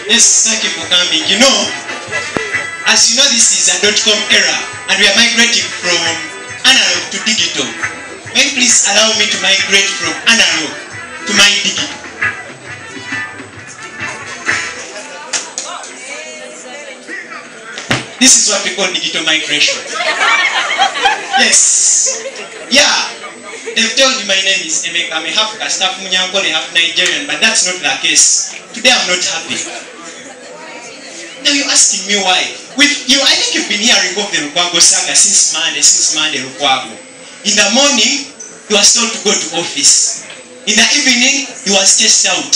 Yes, thank you for coming. You know, as you know, this is a .com era, and we are migrating from analog to digital. May you please allow me to migrate from analog to my digital. This is what we call digital migration. Yes. Yeah. They've told you my name is Emeka. I'm half Kastafu Munyankole, half Nigerian, but that's not the case. Today I'm not happy. Now you're asking me why. With you, I think you've been hearing of the Lukwago saga since Monday, Lukwago. In the morning, he was told to go to office. In the evening, he was chased out.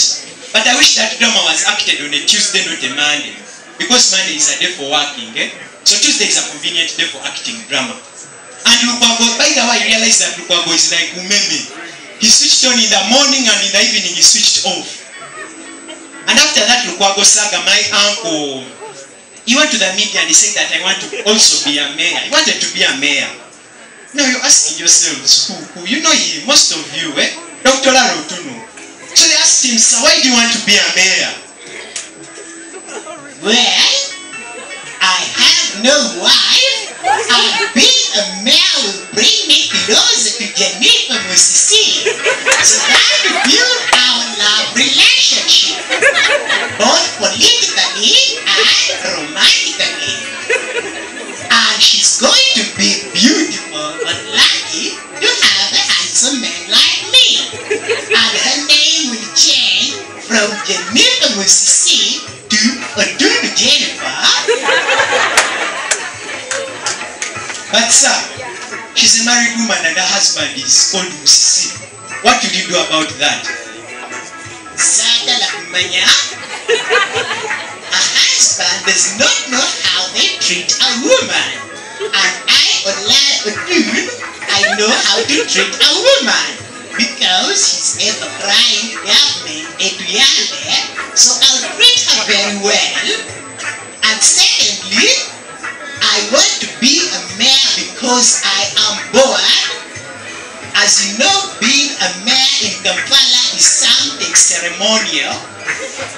But I wish that drama was acted on a Tuesday, not a Monday. Because Monday is a day for working, So Tuesday is a convenient day for acting drama. And Lukwago, by the way, I realized that Lukwago is like Umeme. He switched on in the morning and in the evening he switched off. And after that Lukwago saga, my uncle, he went to the media and he said that I want to also be a mayor. He wanted to be a mayor. Now you're asking yourselves, who? You know him, most of you, Dr. Larotuno. So they asked him, so why do you want to be a mayor? Well, I have no wife. Being a mayor will bring me closer to Jennifer Musisi. So that will build our love relationship, both politically and romantically. And she's going to be beautiful but lucky to have a handsome man like me. And her name will change from Jennifer Musisi to Odunu Jennifer. But sir, she's a married woman and her husband is called Musisi. What will you do about that? A husband does not know how they treat a woman. And I know how to treat a woman. Because he's ever crying government so I'll treat her very well. And secondly, I want to be a mayor because I am bored. As you know, being a mayor in Kampala is something ceremonial.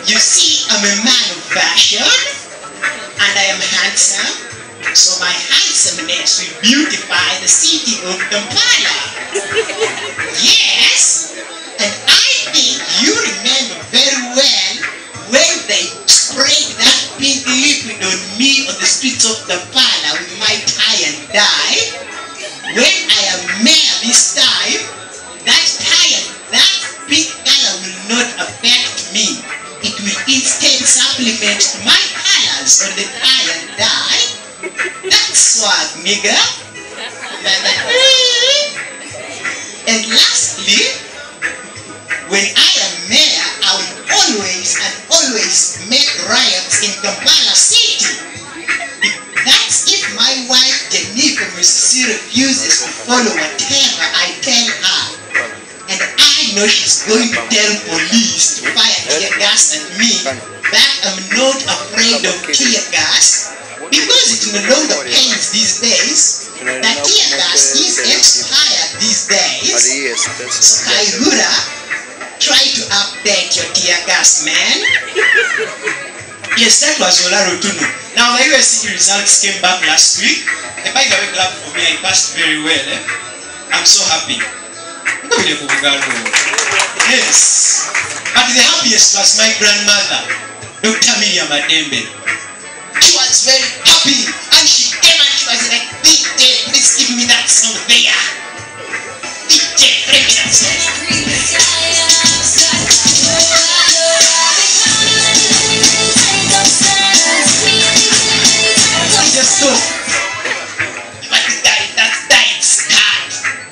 You see, I'm a man of fashion and I am handsome. So my handsomeness will beautify the city of Kampala. Yes, and I think you remember very well when they sprayed that pink liquid on me on the streets of Kampala with my tie and dye. When I am mayor this time, that tie and that pink color will not affect me. It will instead supplement my colors on the tie and dye. That's swag, nigga. And lastly, when I am mayor, I will always make riots in Kampala City. That's if my wife Jennifer Musisi refuses to follow whatever I tell her. And I know she's going to tell police to fire tear gas at me, but I'm not afraid of tear gas because it no longer pains these days. The tear gas is expired these days. So Kaihura, try to update your tear gas, man. Yes, that was Olaro Tunu. Now the USC results came back last week. And by the way, clap for me, I passed very well. I'm so happy. Yes. But the happiest was my grandmother, Dr. Miriam Adembe. She was very happy and she came and she was like, DJ, please give me that song there. DJ, bring me that song.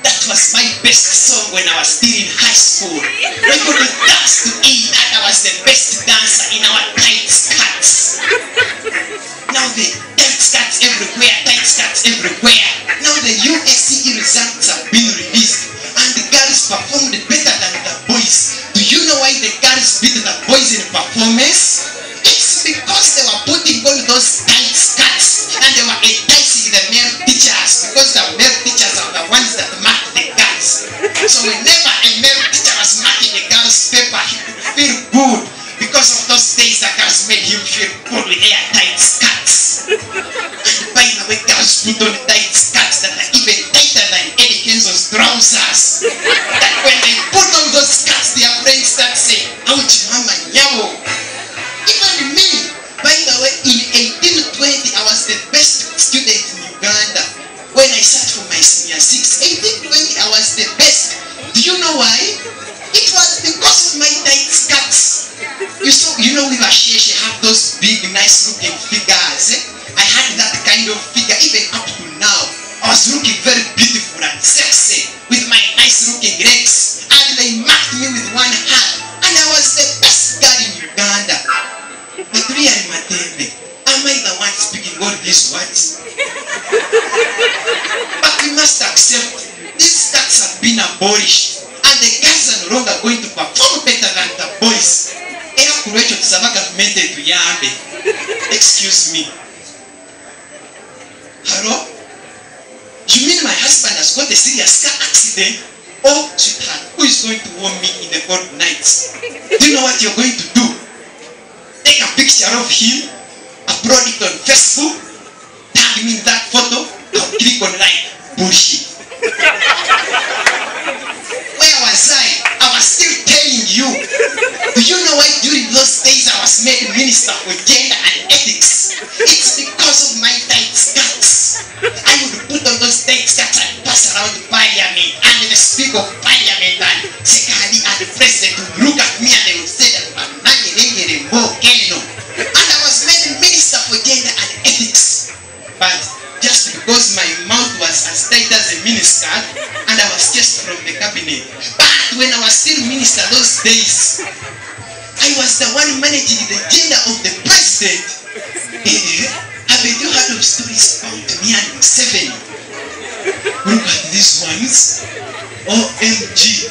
That was my best song when I was still in high school. We couldn't dance to eat and I was the best dancer in our tight skirts. Now the tight skirts everywhere. Now the USCE results have been released and the girls performed better than the boys. Do you know why the girls beat the boys in performance? It's because they were putting on those tight skirts and they were enticing the male teachers because the male teachers are the ones that mark the girls. So whenever a male teacher was marking a girl's paper, he would feel good because of those days the girls has made him feel good with airtight skirts. By the way, girls put on tight skirts that are even tighter than Eddie Kenzo's trousers. That when they put on those skirts, their friends start saying, ouch, mama, nyabo. Even me, by the way, in 1820, I was the best student in Uganda. When I sat for my senior 6, 1820, I was the best. Do you know why? It was because of my tight skirts. You know, we were Sheshe have those big, nice looking figures. I had that kind of figure even up to now. I was looking very beautiful and sexy with my nice looking legs. And they marked me with one hand. And I was the best girl in Uganda. But really, Matembe, am I the one speaking all these words? But we must accept these skirts have been abolished. And the girls are no longer going to perform better than the boys. Excuse me. Hello? You mean my husband has got a serious car accident? Oh, sweetheart, who is going to warm me in the cold nights? Do you know what you're going to do? Take a picture of him, upload it on Facebook, tag me in that photo, I'll click on like. Bullshit. Where was I? I was still telling you. Do you know why during those days I was made minister for gender and ethics? It's because of my tight skirts. I would put on those tight skirts and pass around parliament, and the speaker of parliament and secretary and the president would look at me and they would say that I'm not and I was made minister for gender and ethics. But just because my mouth was as tight as a miniskirt and I was just from the cabinet. But when I was still minister those days, I was the one managing the gender of the president. Haven't you heard of stories about me and 7? Look at these ones. OMG.